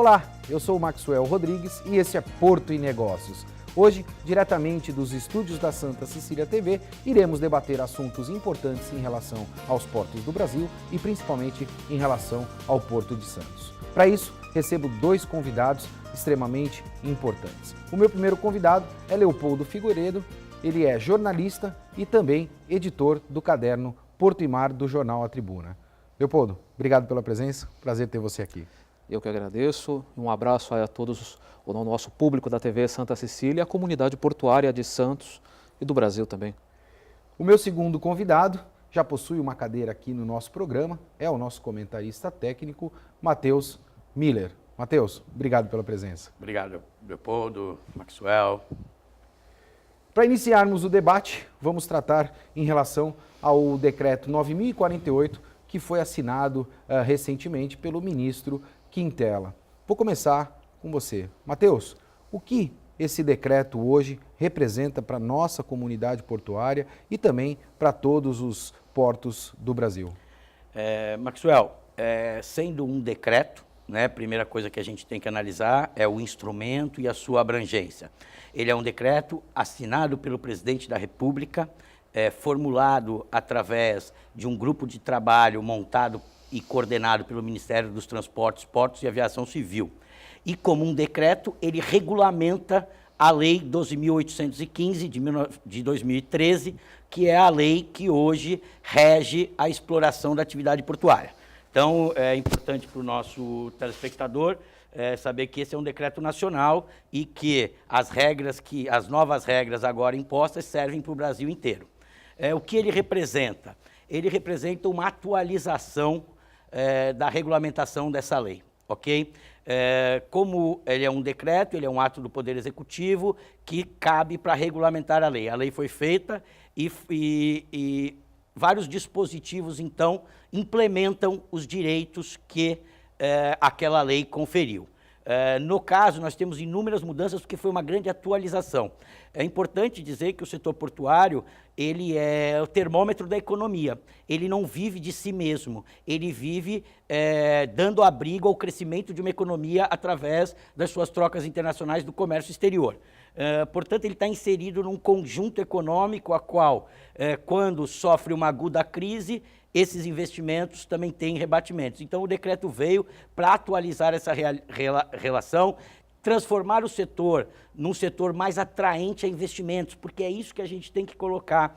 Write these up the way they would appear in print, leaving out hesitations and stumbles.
Olá, eu sou o Maxwell Rodrigues e esse é Porto e Negócios. Hoje, diretamente dos estúdios da Santa Cecília TV, iremos debater assuntos importantes em relação aos portos do Brasil e principalmente em relação ao Porto de Santos. Para isso, recebo dois convidados extremamente importantes. O meu primeiro convidado é Leopoldo Figueiredo, ele é jornalista e também editor do caderno Porto e Mar do jornal A Tribuna. Leopoldo, obrigado pela presença, prazer ter você aqui. Eu que agradeço, um abraço a todos, o nosso público da TV Santa Cecília e a comunidade portuária de Santos e do Brasil também. O meu segundo convidado já possui uma cadeira aqui no nosso programa, é o nosso comentarista técnico, Matheus Miller. Matheus, obrigado pela presença. Obrigado, Leopoldo, Maxwell. Para iniciarmos o debate, vamos tratar em relação ao decreto 9.048, que foi assinado recentemente pelo ministro Quintela. Vou começar com você. Matheus, o que esse decreto hoje representa para a nossa comunidade portuária e também para todos os portos do Brasil? Maxwell, sendo um decreto, né, a primeira coisa que a gente tem que analisar é o instrumento e a sua abrangência. Ele é um decreto assinado pelo presidente da República, formulado através de um grupo de trabalho montado e coordenado pelo Ministério dos Transportes, Portos e Aviação Civil. E como um decreto, ele regulamenta a Lei 12.815 de 2013, que é a lei que hoje rege a exploração da atividade portuária. Então, é importante para o nosso telespectador saber que esse é um decreto nacional e que as novas regras agora impostas servem para o Brasil inteiro. O que ele representa? Ele representa uma atualização da regulamentação dessa lei, ok? Como ele é um decreto, ele é um ato do Poder Executivo que cabe para regulamentar a lei. A lei foi feita e vários dispositivos, então, implementam os direitos que aquela lei conferiu. No caso, nós temos inúmeras mudanças porque foi uma grande atualização. É importante dizer que o setor portuário, ele é o termômetro da economia. Ele não vive de si mesmo, ele vive dando abrigo ao crescimento de uma economia através das suas trocas internacionais do comércio exterior. Portanto, ele está inserido num conjunto econômico a qual, quando sofre uma aguda crise, esses investimentos também têm rebatimentos. Então, o decreto veio para atualizar essa relação, transformar o setor num setor mais atraente a investimentos, porque é isso que a gente tem que colocar.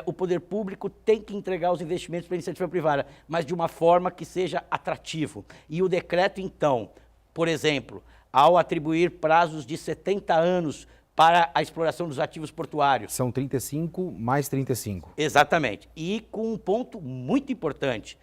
O poder público tem que entregar os investimentos para a iniciativa privada, mas de uma forma que seja atrativo. E o decreto, então, por exemplo, ao atribuir prazos de 70 anos para a exploração dos ativos portuários. São 35 mais 35. Exatamente. E com um ponto muito importante,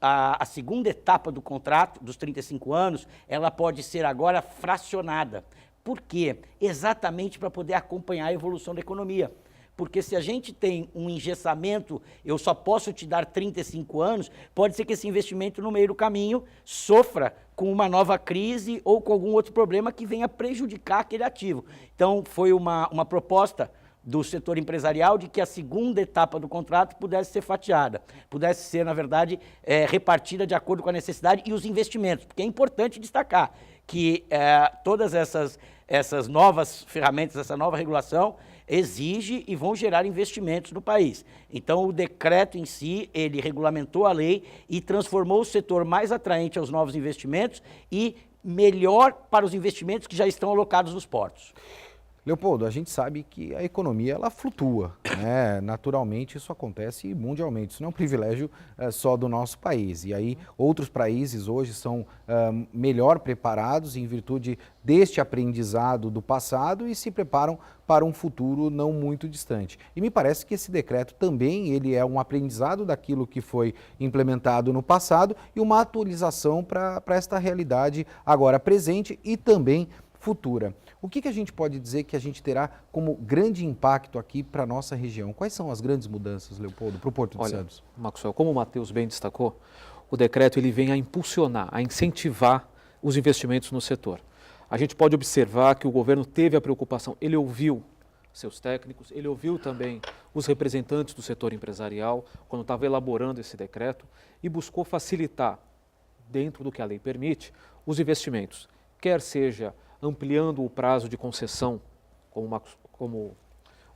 a segunda etapa do contrato, dos 35 anos, ela pode ser agora fracionada. Por quê? Exatamente para poder acompanhar a evolução da economia. Porque se a gente tem um engessamento, eu só posso te dar 35 anos, pode ser que esse investimento no meio do caminho sofra com uma nova crise ou com algum outro problema que venha prejudicar aquele ativo. Então, foi uma proposta do setor empresarial de que a segunda etapa do contrato pudesse ser fatiada, pudesse ser, na verdade, repartida de acordo com a necessidade e os investimentos, porque é importante destacar que todas essas novas ferramentas, essa nova regulação, exige e vão gerar investimentos no país. Então, o decreto em si, ele regulamentou a lei e transformou o setor mais atraente aos novos investimentos e melhor para os investimentos que já estão alocados nos portos. Leopoldo, a gente sabe que a economia ela flutua, né? Naturalmente isso acontece mundialmente, isso não é um privilégio só do nosso país. E aí outros países hoje são melhor preparados em virtude deste aprendizado do passado e se preparam para um futuro não muito distante. E me parece que esse decreto também ele é um aprendizado daquilo que foi implementado no passado e uma atualização para esta realidade agora presente e também futura. O que a gente pode dizer que a gente terá como grande impacto aqui para a nossa região? Quais são as grandes mudanças, Leopoldo, para o Porto de Santos? Maxwell, como o Matheus bem destacou, o decreto ele vem a impulsionar, a incentivar os investimentos no setor. A gente pode observar que o governo teve a preocupação, ele ouviu seus técnicos, ele ouviu também os representantes do setor empresarial quando estava elaborando esse decreto e buscou facilitar, dentro do que a lei permite, os investimentos. quer seja ampliando o prazo de concessão, como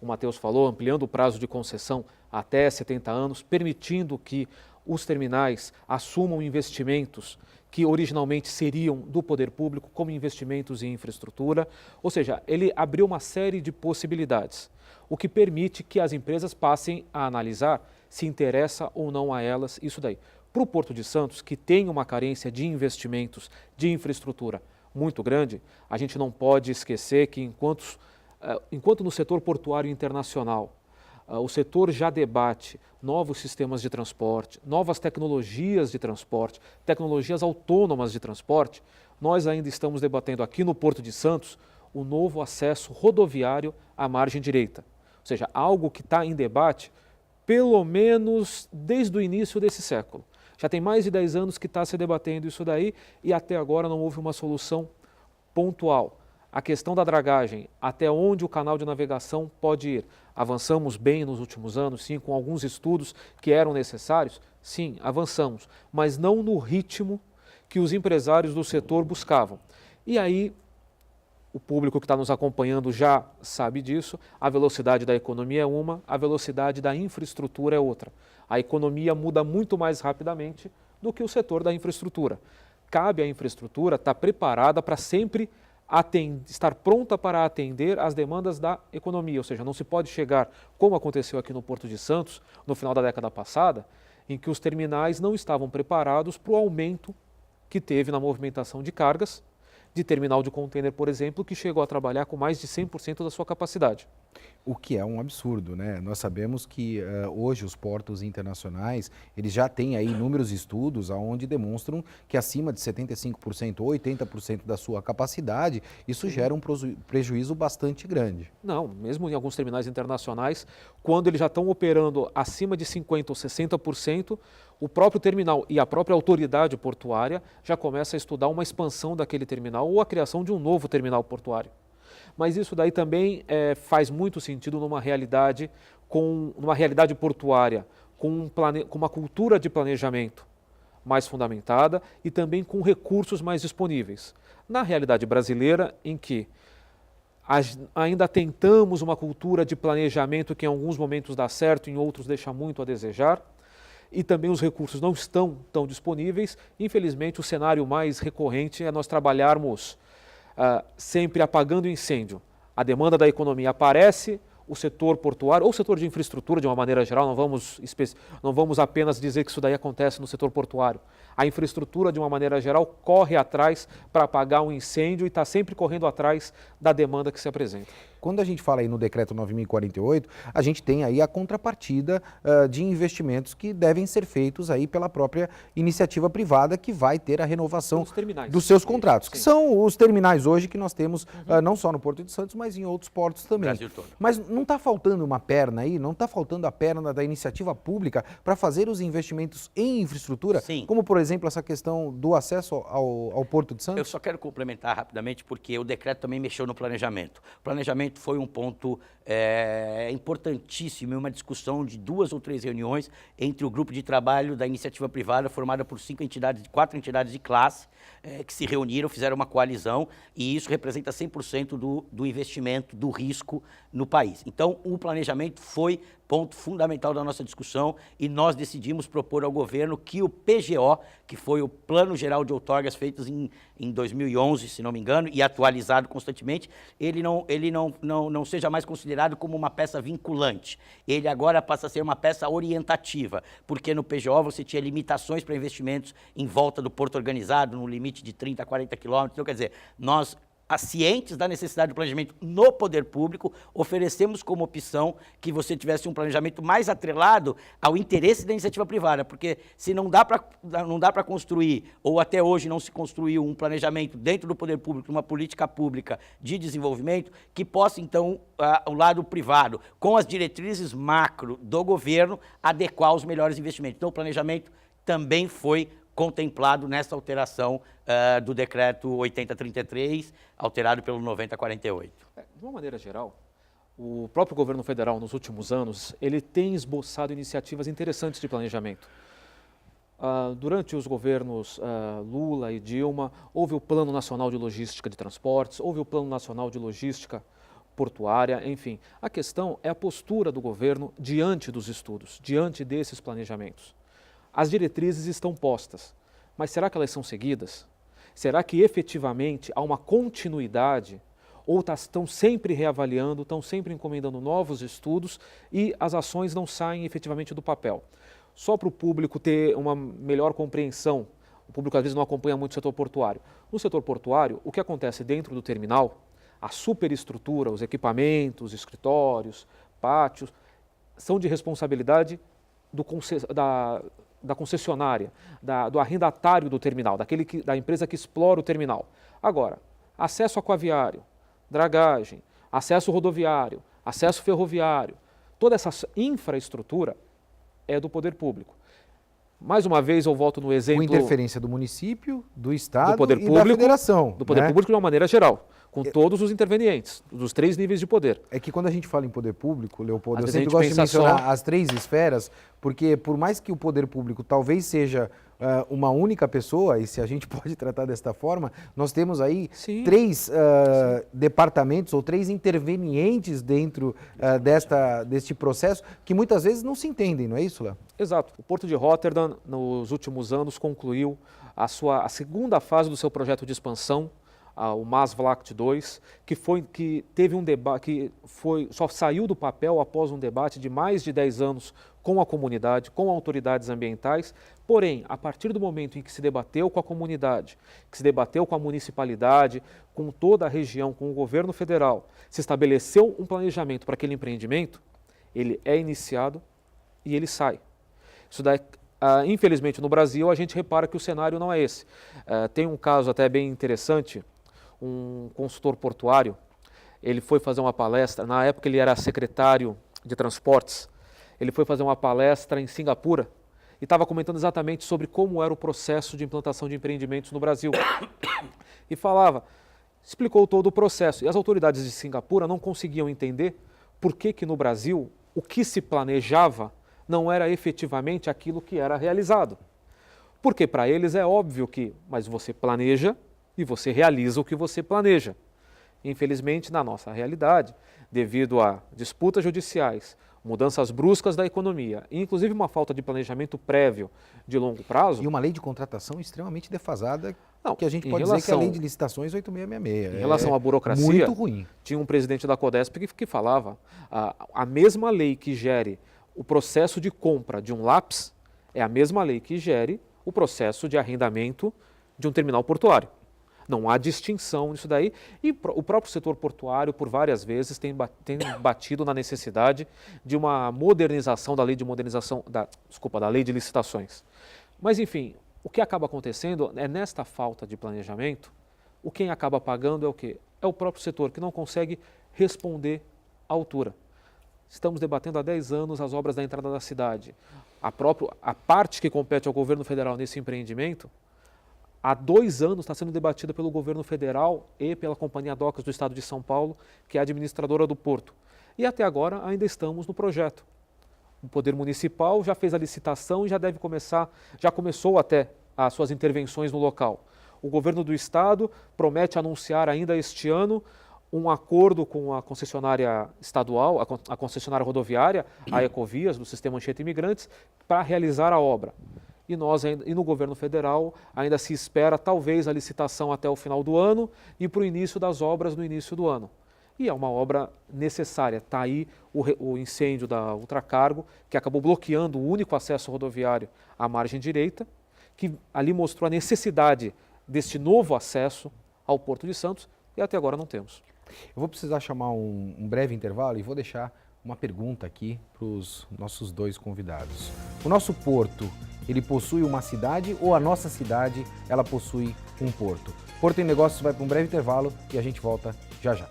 o Matheus falou, ampliando o prazo de concessão até 70 anos, permitindo que os terminais assumam investimentos que originalmente seriam do poder público, como investimentos em infraestrutura. Ou seja, ele abriu uma série de possibilidades, o que permite que as empresas passem a analisar se interessa ou não a elas isso daí. Para o Porto de Santos, que tem uma carência de investimentos de infraestrutura muito grande, a gente não pode esquecer que enquanto no setor portuário internacional o setor já debate novos sistemas de transporte, novas tecnologias de transporte, tecnologias autônomas de transporte, nós ainda estamos debatendo aqui no Porto de Santos o novo acesso rodoviário à margem direita. Ou seja, algo que está em debate pelo menos desde o início desse século. Já tem mais de 10 anos que está se debatendo isso daí e até agora não houve uma solução pontual. A questão da dragagem, até onde o canal de navegação pode ir. Avançamos bem nos últimos anos, sim, com alguns estudos que eram necessários? Sim, avançamos, mas não no ritmo que os empresários do setor buscavam. E aí, o público que está nos acompanhando já sabe disso, a velocidade da economia é uma, a velocidade da infraestrutura é outra. A economia muda muito mais rapidamente do que o setor da infraestrutura. Cabe à infraestrutura estar preparada para sempre estar pronta para atender às demandas da economia, ou seja, não se pode chegar, como aconteceu aqui no Porto de Santos, no final da década passada, em que os terminais não estavam preparados para o aumento que teve na movimentação de cargas, de terminal de contêiner, por exemplo, que chegou a trabalhar com mais de 100% da sua capacidade. O que é um absurdo, né? Nós sabemos que hoje os portos internacionais, eles já têm aí inúmeros estudos onde demonstram que acima de 75% ou 80% da sua capacidade, isso gera um prejuízo bastante grande. Não, mesmo em alguns terminais internacionais, quando eles já estão operando acima de 50% ou 60%, o próprio terminal e a própria autoridade portuária já começa a estudar uma expansão daquele terminal ou a criação de um novo terminal portuário. Mas isso daí também faz muito sentido numa realidade portuária, com uma cultura de planejamento mais fundamentada e também com recursos mais disponíveis. Na realidade brasileira, em que ainda tentamos uma cultura de planejamento que em alguns momentos dá certo, em outros deixa muito a desejar, e também os recursos não estão tão disponíveis, infelizmente o cenário mais recorrente é nós trabalharmos sempre apagando incêndio. A demanda da economia aparece, o setor portuário, ou o setor de infraestrutura de uma maneira geral, não vamos apenas dizer que isso daí acontece no setor portuário. A infraestrutura, de uma maneira geral, corre atrás para apagar um incêndio e está sempre correndo atrás da demanda que se apresenta. Quando a gente fala aí no decreto 9.048, a gente tem aí a contrapartida de investimentos que devem ser feitos aí pela própria iniciativa privada que vai ter a renovação dos seus contratos, que são os terminais hoje que nós temos não só no Porto de Santos, mas em outros portos também. Brasil todo. Mas não está faltando uma perna aí, não está faltando a perna da iniciativa pública para fazer os investimentos em infraestrutura, Sim. como por exemplo essa questão do acesso ao Porto de Santos? Eu só quero complementar rapidamente porque o decreto também mexeu no planejamento. O planejamento foi um ponto importantíssimo, uma discussão de 2 ou 3 reuniões entre o grupo de trabalho da iniciativa privada, formada por 4 entidades de classe, que se reuniram, fizeram uma coalizão, e isso representa 100% do investimento, do risco no país. Então, o planejamento foi ponto fundamental da nossa discussão e nós decidimos propor ao governo que o PGO, que foi o Plano Geral de Outorgas feitos em 2011, se não me engano, e atualizado constantemente, ele não seja mais considerado como uma peça vinculante. Ele agora passa a ser uma peça orientativa, porque no PGO você tinha limitações para investimentos em volta do porto organizado, no limite de 30 a 40 quilômetros. Então, quer dizer, nós, cientes da necessidade do planejamento no poder público, oferecemos como opção que você tivesse um planejamento mais atrelado ao interesse da iniciativa privada, porque se não dá para construir, ou até hoje não se construiu um planejamento dentro do poder público, uma política pública de desenvolvimento, que possa então, o lado privado, com as diretrizes macro do governo, adequar os melhores investimentos. Então o planejamento também foi contemplado nessa alteração do decreto 8033, alterado pelo 9048. De uma maneira geral, o próprio governo federal, nos últimos anos, ele tem esboçado iniciativas interessantes de planejamento. Durante os governos Lula e Dilma, houve o Plano Nacional de Logística de Transportes, houve o Plano Nacional de Logística Portuária, enfim. A questão é a postura do governo diante dos estudos, diante desses planejamentos. As diretrizes estão postas, mas será que elas são seguidas? Será que efetivamente há uma continuidade ou estão sempre reavaliando, estão sempre encomendando novos estudos e as ações não saem efetivamente do papel? Só para o público ter uma melhor compreensão, o público às vezes não acompanha muito o setor portuário. No setor portuário, o que acontece dentro do terminal, a superestrutura, os equipamentos, escritórios, pátios, são de responsabilidade da concessionária, do arrendatário do terminal, da empresa que explora o terminal. Agora, acesso aquaviário, dragagem, acesso rodoviário, acesso ferroviário, toda essa infraestrutura é do poder público. Mais uma vez eu volto no exemplo... Com interferência do município, do Estado do poder e público, da federação. Do poder público de uma maneira geral, com todos os intervenientes, dos 3 níveis de poder. É que quando a gente fala em poder público, Leopoldo, Às eu vezes a sempre gente gosto de pensa mencionar só- as 3 esferas, porque por mais que o poder público talvez seja uma única pessoa, e se a gente pode tratar desta forma, nós temos aí Sim. 3 departamentos ou 3 intervenientes dentro deste processo que muitas vezes não se entendem, não é isso, Léo? Exato. O Porto de Rotterdam, nos últimos anos, concluiu a segunda fase do seu projeto de expansão, o Maasvlakte 2, que teve um debate, só saiu do papel após um debate de mais de 10 anos com a comunidade, com autoridades ambientais. Porém, a partir do momento em que se debateu com a comunidade, que se debateu com a municipalidade, com toda a região, com o governo federal, se estabeleceu um planejamento para aquele empreendimento, ele é iniciado e ele sai. Isso daí, infelizmente, no Brasil, a gente repara que o cenário não é esse. Tem um caso até bem interessante, um consultor portuário, ele foi fazer uma palestra, na época ele era secretário de transportes, ele foi fazer uma palestra em Singapura e estava comentando exatamente sobre como era o processo de implantação de empreendimentos no Brasil. E explicou todo o processo. E as autoridades de Singapura não conseguiam entender por que no Brasil o que se planejava não era efetivamente aquilo que era realizado. Porque para eles é óbvio mas você planeja e você realiza o que você planeja. Infelizmente, na nossa realidade, devido a disputas judiciais, mudanças bruscas da economia, e inclusive uma falta de planejamento prévio de longo prazo... E uma lei de contratação extremamente defasada, Não, que a gente em pode dizer que é a relação- lei de licitações 8666. Em relação à burocracia, Muito ruim. tinha um presidente da Codesp que falava a mesma lei que gere o processo de compra de um lápis é a mesma lei que gere o processo de arrendamento de um terminal portuário. Não há distinção nisso daí e o próprio setor portuário, por várias vezes, tem batido na necessidade de uma modernização da lei da lei de licitações. Mas, enfim, o que acaba acontecendo é nesta falta de planejamento, quem acaba pagando é o quê? É o próprio setor que não consegue responder à altura. Estamos debatendo há 10 anos as obras da entrada da cidade. A parte que compete ao governo federal nesse empreendimento, há 2 anos está sendo debatida pelo governo federal e pela Companhia Docas do Estado de São Paulo, que é a administradora do porto. E até agora ainda estamos no projeto. O Poder Municipal já fez a licitação e já começou até as suas intervenções no local. O governo do Estado promete anunciar ainda este ano um acordo com a concessionária estadual, a concessionária rodoviária, a Ecovias, do Sistema Anchieta Imigrantes, para realizar a obra. E no governo federal ainda se espera talvez a licitação até o final do ano e para o início das obras no início do ano. E é uma obra necessária. Está aí o incêndio da Ultracargo, que acabou bloqueando o único acesso rodoviário à margem direita, que ali mostrou a necessidade deste novo acesso ao Porto de Santos e até agora não temos. Eu vou precisar chamar um breve intervalo e vou deixar uma pergunta aqui para os nossos 2 convidados. O nosso porto, ele possui uma cidade ou a nossa cidade, ela possui um porto? Porto em Negócios vai para um breve intervalo e a gente volta já já.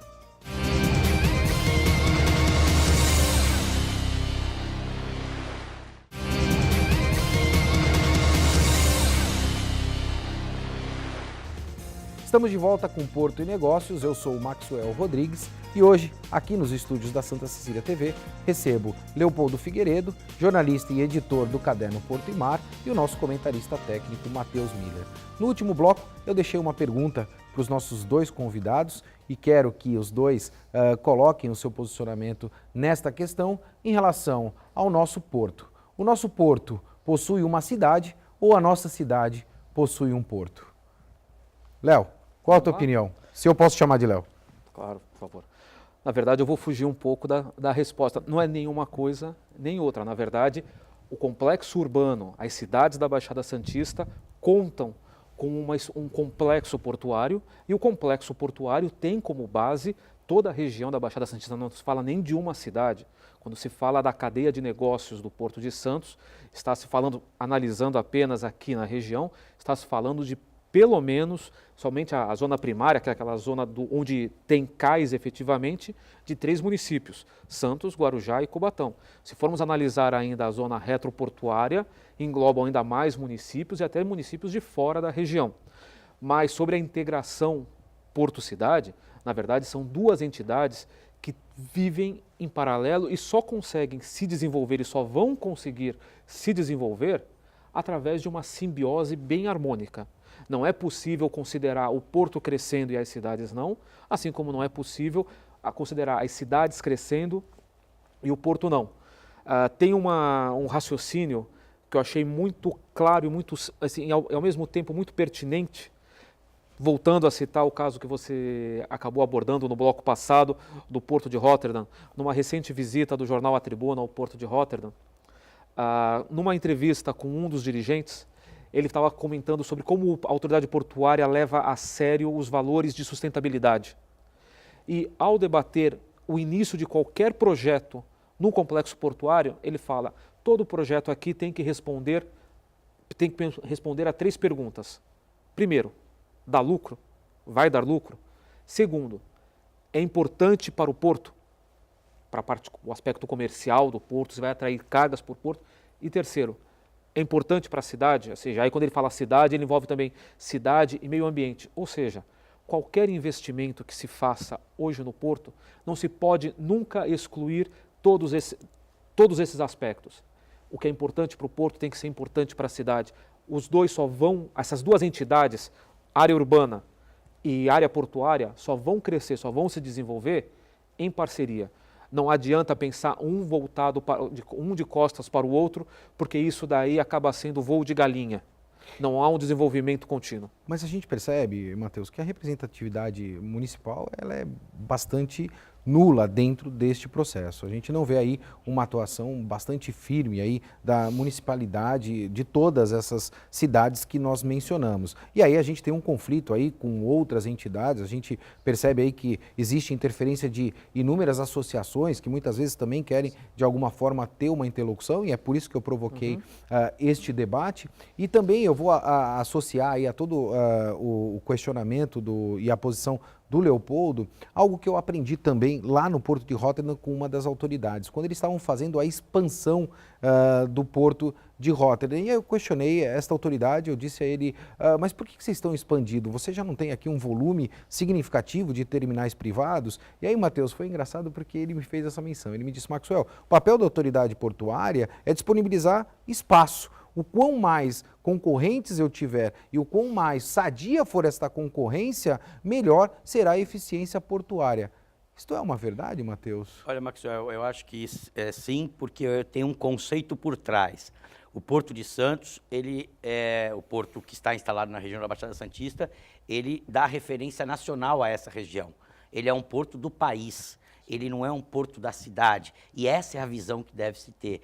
Estamos de volta com Porto e Negócios, eu sou o Maxwell Rodrigues e hoje, aqui nos estúdios da Santa Cecília TV, recebo Leopoldo Figueiredo, jornalista e editor do Caderno Porto e Mar, e o nosso comentarista técnico, Matheus Miller. No último bloco, eu deixei uma pergunta para os nossos dois convidados e quero que os dois coloquem o seu posicionamento nesta questão em relação ao nosso porto. O nosso porto possui uma cidade ou a nossa cidade possui um porto? Léo, qual a tua opinião? Se eu posso chamar de Léo. Claro, por favor. Na verdade, eu vou fugir um pouco da resposta. Não é nenhuma coisa nem outra. Na verdade, o complexo urbano, as cidades da Baixada Santista contam com um complexo portuário e o complexo portuário tem como base toda a região da Baixada Santista. Não se fala nem de uma cidade. Quando se fala da cadeia de negócios do Porto de Santos, está se falando, analisando apenas aqui na região, está se falando de pelo menos, somente a zona primária, que é aquela zona onde tem cais efetivamente, de 3 municípios, Santos, Guarujá e Cubatão. Se formos analisar ainda a zona retroportuária, englobam ainda mais municípios e até municípios de fora da região. Mas sobre a integração Porto-Cidade, na verdade são duas entidades que vivem em paralelo e só conseguem se desenvolver e só vão conseguir se desenvolver através de uma simbiose bem harmônica. Não é possível considerar o porto crescendo e as cidades não, assim como não é possível considerar as cidades crescendo e o porto não. Tem um raciocínio que eu achei muito claro e muito, assim, ao mesmo tempo muito pertinente, voltando a citar o caso que você acabou abordando no bloco passado do Porto de Rotterdam, numa recente visita do jornal A Tribuna ao Porto de Rotterdam, numa entrevista com um dos dirigentes, ele estava comentando sobre como a autoridade portuária leva a sério os valores de sustentabilidade. E ao debater o início de qualquer projeto no complexo portuário, ele fala, todo projeto aqui tem que responder a 3 perguntas. Primeiro, dá lucro? Vai dar lucro? Segundo, é importante para o porto? Para o aspecto comercial do porto, se vai atrair cargas por porto? E terceiro, é importante para a cidade, ou seja, aí quando ele fala cidade, ele envolve também cidade e meio ambiente. Ou seja, qualquer investimento que se faça hoje no porto, não se pode nunca excluir todos esses aspectos. O que é importante para o porto tem que ser importante para a cidade. Essas duas entidades, área urbana e área portuária, só vão crescer, só vão se desenvolver em parceria. Não adianta pensar um voltado de costas para o outro, porque isso daí acaba sendo voo de galinha. Não há um desenvolvimento contínuo. Mas a gente percebe, Matheus, que a representatividade municipal ela é bastante nula dentro deste processo. A gente não vê aí uma atuação bastante firme aí da municipalidade de todas essas cidades que nós mencionamos. E aí a gente tem um conflito aí com outras entidades, a gente percebe aí que existe interferência de inúmeras associações que muitas vezes também querem de alguma forma ter uma interlocução e é por isso que eu provoquei este debate. E também eu vou associar aí a todo o questionamento e a posição do Leopoldo, algo que eu aprendi também lá no Porto de Rotterdam com uma das autoridades, quando eles estavam fazendo a expansão do Porto de Rotterdam. E aí eu questionei esta autoridade, eu disse a ele, mas por que vocês estão expandindo? Você já não tem aqui um volume significativo de terminais privados? E aí, Matheus, foi engraçado porque ele me fez essa menção. Ele me disse, Maxwell, o papel da autoridade portuária é disponibilizar espaço. O quão mais concorrentes eu tiver e o quão mais sadia for esta concorrência, melhor será a eficiência portuária. Isto é uma verdade, Matheus? Olha, Maxwell, eu acho que sim, porque tem um conceito por trás. O Porto de Santos, ele é o porto que está instalado na região da Baixada Santista, ele dá referência nacional a essa região. Ele é um porto do país. Ele não é um porto da cidade. E essa é a visão que deve se ter.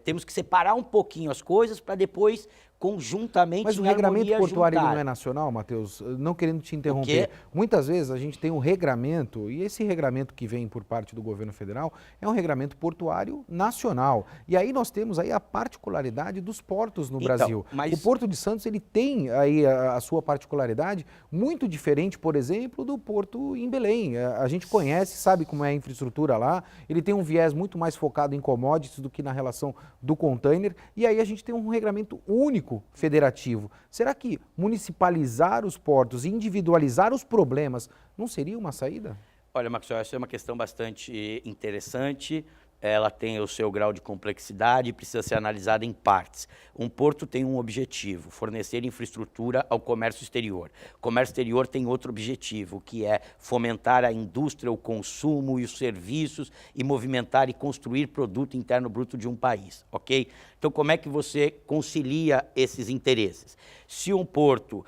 Temos que separar um pouquinho as coisas para depois, conjuntamente, mas o regramento portuário ele não é nacional, Matheus? Não querendo te interromper. Muitas vezes a gente tem um regramento, e esse regramento que vem por parte do governo federal é um regramento portuário nacional. E aí nós temos aí a particularidade dos portos no Brasil. O Porto de Santos ele tem aí a sua particularidade muito diferente, por exemplo, do Porto em Belém. A gente conhece, sabe como é a infraestrutura lá, ele tem um viés muito mais focado em commodities do que na relação do container, e aí a gente tem um regramento único único federativo. Será que municipalizar os portos e individualizar os problemas não seria uma saída? Olha, Maxwell, essa é uma questão bastante interessante. Ela tem o seu grau de complexidade e precisa ser analisada em partes. Um porto tem um objetivo, fornecer infraestrutura ao comércio exterior. O comércio exterior tem outro objetivo, que é fomentar a indústria, o consumo e os serviços e movimentar e construir produto interno bruto de um país, ok? Então, como é que você concilia esses interesses? Se um porto,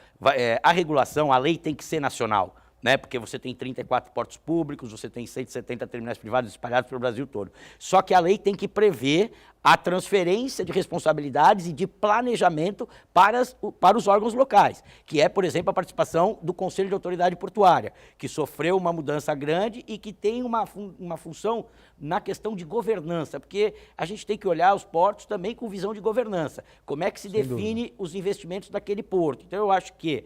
a regulação, a lei tem que ser nacional, né? Porque você tem 34 portos públicos, você tem 170 terminais privados espalhados pelo Brasil todo. Só que a lei tem que prever a transferência de responsabilidades e de planejamento para os órgãos locais, que é, por exemplo, a participação do Conselho de Autoridade Portuária, que sofreu uma mudança grande e que tem uma função na questão de governança, porque a gente tem que olhar os portos também com visão de governança. Como é que se define os investimentos daquele porto? Então, eu acho que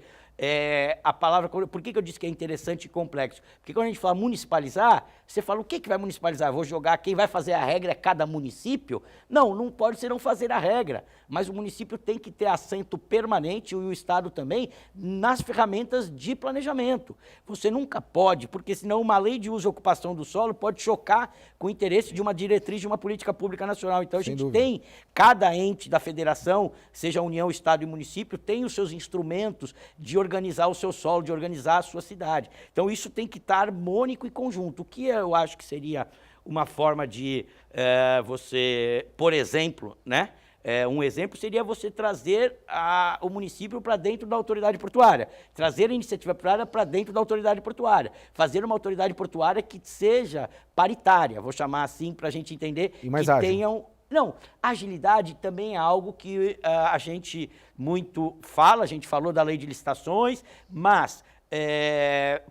a palavra, por que eu disse que é interessante e complexo? Porque quando a gente fala municipalizar, você fala, o que vai municipalizar? Vou jogar, quem vai fazer a regra é cada município? Não, não pode ser não fazer a regra, mas o município tem que ter assento permanente, e o Estado também, nas ferramentas de planejamento. Você nunca pode, porque senão uma lei de uso e ocupação do solo pode chocar com o interesse de uma diretriz de uma política pública nacional. Então a gente tem, cada ente da federação, seja União, Estado e município, tem os seus instrumentos de organizar o seu solo, de organizar a sua cidade. Então isso tem que estar harmônico e conjunto. O que eu acho que seria uma forma de você, por exemplo, né? Um exemplo seria você trazer o município para dentro da autoridade portuária, trazer a iniciativa privada para dentro da autoridade portuária, fazer uma autoridade portuária que seja paritária, vou chamar assim para a gente entender, e mais que ágil. tenham... Não, agilidade também é algo que a gente muito fala, a gente falou da lei de licitações, mas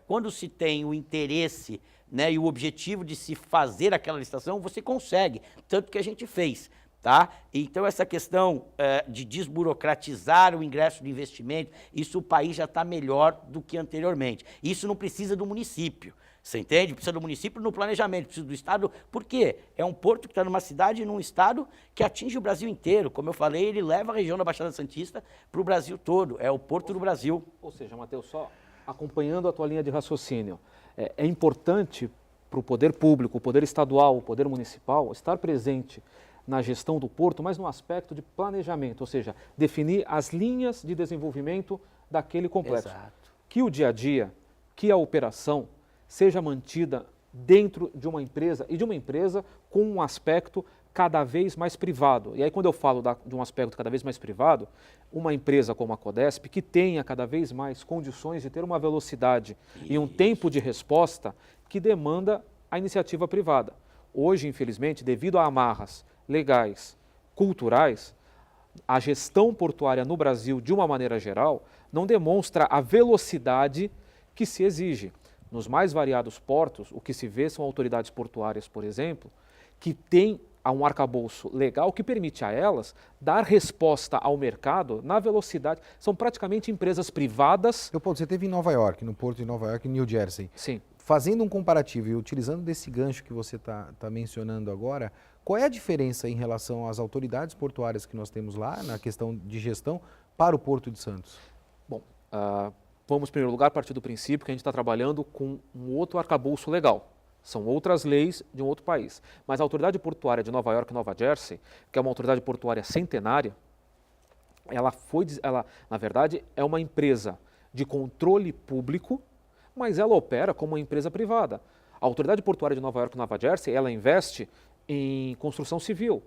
quando se tem o interesse, né, e o objetivo de se fazer aquela licitação, você consegue, tanto que a gente fez. Tá? Então, essa questão de desburocratizar o ingresso de investimento, isso o país já está melhor do que anteriormente. Isso não precisa do município, você entende? Precisa do município no planejamento, precisa do Estado. Por quê? É um porto que está numa cidade, num estado que atinge o Brasil inteiro. Como eu falei, ele leva a região da Baixada Santista para o Brasil todo. É o porto do Brasil. Ou seja, Matheus, só acompanhando a tua linha de raciocínio, é importante para o poder público, o poder estadual, o poder municipal, estar presente na gestão do porto, mas no aspecto de planejamento, ou seja, definir as linhas de desenvolvimento daquele complexo. Exato. Que o dia a dia, que a operação seja mantida dentro de uma empresa e de uma empresa com um aspecto cada vez mais privado. E aí quando eu falo de um aspecto cada vez mais privado, uma empresa como a Codesp que tenha cada vez mais condições de ter uma velocidade e um tempo de resposta que demanda a iniciativa privada. Hoje, infelizmente, devido a amarras legais, culturais, a gestão portuária no Brasil, de uma maneira geral, não demonstra a velocidade que se exige. Nos mais variados portos, o que se vê são autoridades portuárias, por exemplo, que têm um arcabouço legal que permite a elas dar resposta ao mercado na velocidade. São praticamente empresas privadas. Leopoldo, você esteve em Nova York, no porto de Nova York, em New Jersey. Sim. Fazendo um comparativo e utilizando desse gancho que você está mencionando agora, qual é a diferença em relação às autoridades portuárias que nós temos lá, na questão de gestão, para o Porto de Santos? Bom, vamos, em primeiro lugar, partir do princípio que a gente está trabalhando com um outro arcabouço legal. São outras leis de um outro país. Mas a Autoridade Portuária de Nova York e Nova Jersey, que é uma autoridade portuária centenária, ela, na verdade, é uma empresa de controle público, mas ela opera como uma empresa privada. A Autoridade Portuária de Nova York e Nova Jersey, ela investe em construção civil.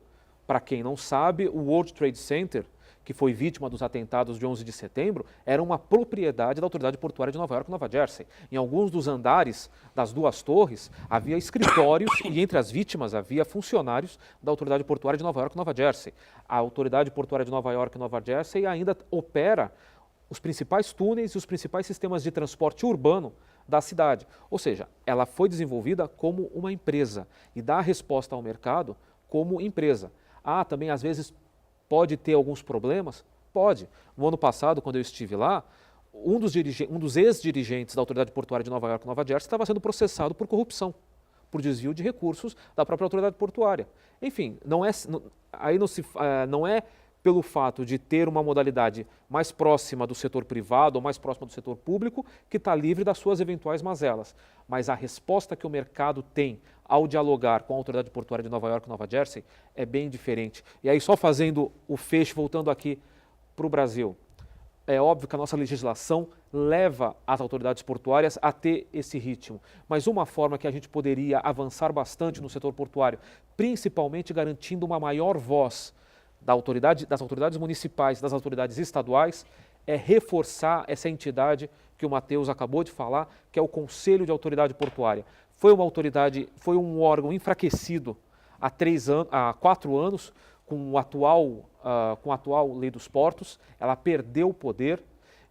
Para quem não sabe, o World Trade Center, que foi vítima dos atentados de 11 de setembro, era uma propriedade da Autoridade Portuária de Nova York e Nova Jersey. Em alguns dos andares das duas torres, havia escritórios e entre as vítimas havia funcionários da Autoridade Portuária de Nova York e Nova Jersey. A Autoridade Portuária de Nova York e Nova Jersey ainda opera os principais túneis e os principais sistemas de transporte urbano da cidade. Ou seja, ela foi desenvolvida como uma empresa e dá resposta ao mercado como empresa. Também às vezes pode ter alguns problemas? Pode. No ano passado, quando eu estive lá, um dos ex-dirigentes da Autoridade Portuária de Nova York e Nova Jersey estava sendo processado por corrupção, por desvio de recursos da própria Autoridade Portuária. Enfim, não é pelo fato de ter uma modalidade mais próxima do setor privado ou mais próxima do setor público, que está livre das suas eventuais mazelas. Mas a resposta que o mercado tem ao dialogar com a Autoridade Portuária de Nova York e Nova Jersey é bem diferente. E aí, só fazendo o fecho, voltando aqui para o Brasil, é óbvio que a nossa legislação leva as autoridades portuárias a ter esse ritmo, mas uma forma que a gente poderia avançar bastante no setor portuário, principalmente garantindo uma maior voz das autoridades municipais, das autoridades estaduais, é reforçar essa entidade que o Matheus acabou de falar, que é o Conselho de Autoridade Portuária. Foi um órgão enfraquecido há 4 anos, com a atual lei dos portos. Ela perdeu o poder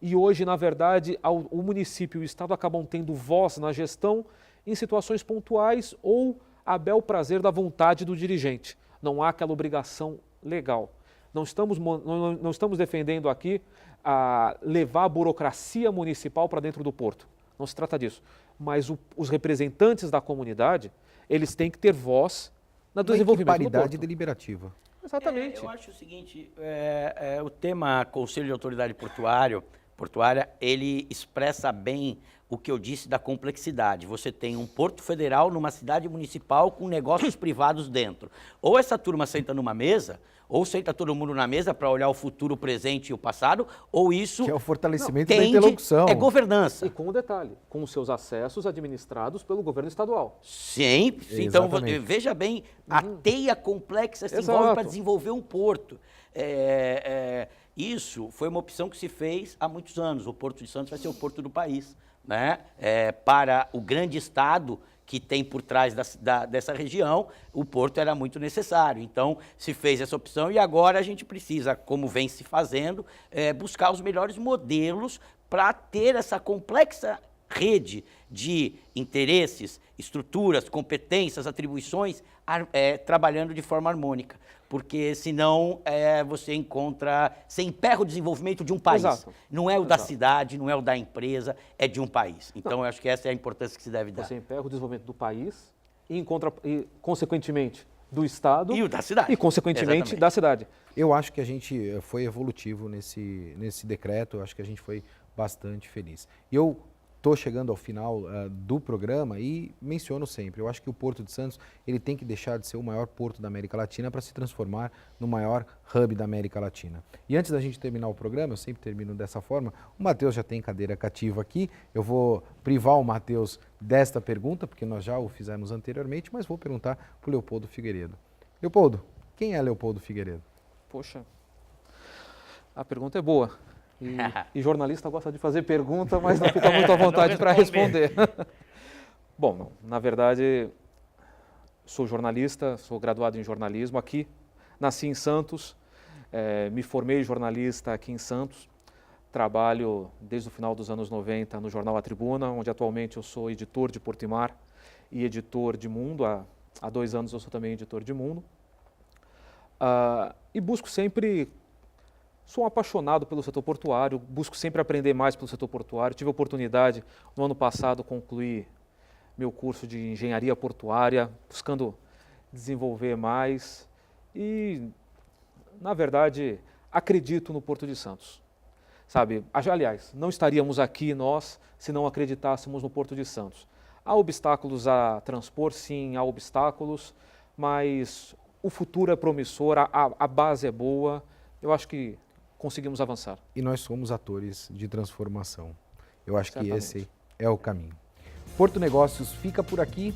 e hoje, na verdade, o município e o estado acabam tendo voz na gestão em situações pontuais ou a bel prazer da vontade do dirigente. Não há aquela obrigação legal. Não estamos defendendo aqui levar a burocracia municipal para dentro do porto. Não se trata disso. Mas os representantes da comunidade, eles têm que ter voz no desenvolvimento do porto. Paridade deliberativa. Exatamente. Eu acho o seguinte, o tema Conselho de Autoridade Portuária, ele expressa bem o que eu disse da complexidade. Você tem um porto federal numa cidade municipal com negócios privados dentro. Ou essa turma senta numa mesa, ou senta todo mundo na mesa para olhar o futuro, o presente e o passado, ou isso... Que é o fortalecimento da interlocução. É governança. E com um detalhe, com os seus acessos administrados pelo governo estadual. Sim, então veja bem, a teia complexa se envolve para desenvolver um porto. Isso foi uma opção que se fez há muitos anos. O Porto de Santos vai ser o porto do país, né? Para o grande estado que tem por trás dessa região, o porto era muito necessário. Então, se fez essa opção e agora a gente precisa, como vem se fazendo, buscar os melhores modelos para ter essa complexa rede de interesses, estruturas, competências, atribuições, trabalhando de forma harmônica. Porque senão você emperra o desenvolvimento de um país. Exato. Não é o da cidade, não é o da empresa, é de um país. Então, eu acho que essa é a importância que se deve dar. Você emperra o desenvolvimento do país e consequentemente, do Estado. E o da cidade. E, consequentemente, da cidade. Eu acho que a gente foi evolutivo nesse decreto, eu acho que a gente foi bastante feliz. E eu estou chegando ao final do programa e menciono sempre, eu acho que o Porto de Santos ele tem que deixar de ser o maior porto da América Latina para se transformar no maior hub da América Latina. E antes da gente terminar o programa, eu sempre termino dessa forma, o Matheus já tem cadeira cativa aqui, eu vou privar o Matheus desta pergunta, porque nós já o fizemos anteriormente, mas vou perguntar para o Leopoldo Figueiredo. Leopoldo, quem é Leopoldo Figueiredo? Poxa, a pergunta é boa. E jornalista gosta de fazer pergunta, mas não fica muito à vontade para responder. Bom, na verdade, sou jornalista, sou graduado em jornalismo aqui, nasci em Santos, me formei jornalista aqui em Santos, trabalho desde o final dos anos 90 no jornal A Tribuna, onde atualmente eu sou editor de Portimar e editor de Mundo, há 2 anos eu sou também editor de Mundo, e busco sempre... Sou um apaixonado pelo setor portuário, busco sempre aprender mais pelo setor portuário. Tive a oportunidade, no ano passado, concluir meu curso de engenharia portuária, buscando desenvolver mais. E, na verdade, acredito no Porto de Santos. Sabe, aliás, não estaríamos aqui nós se não acreditássemos no Porto de Santos. Há obstáculos a transpor, sim, há obstáculos, mas o futuro é promissor, a base é boa. Eu acho que conseguimos avançar. E nós somos atores de transformação. Eu acho que esse é o caminho. Porto Negócios fica por aqui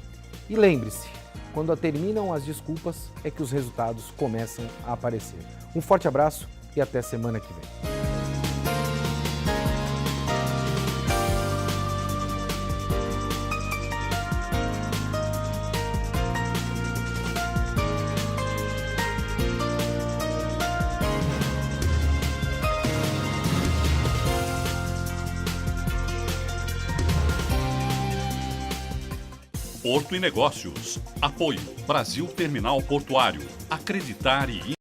e lembre-se, quando terminam as desculpas é que os resultados começam a aparecer. Um forte abraço e até semana que vem. Porto e Negócios. Apoio Brasil Terminal Portuário. Acreditar e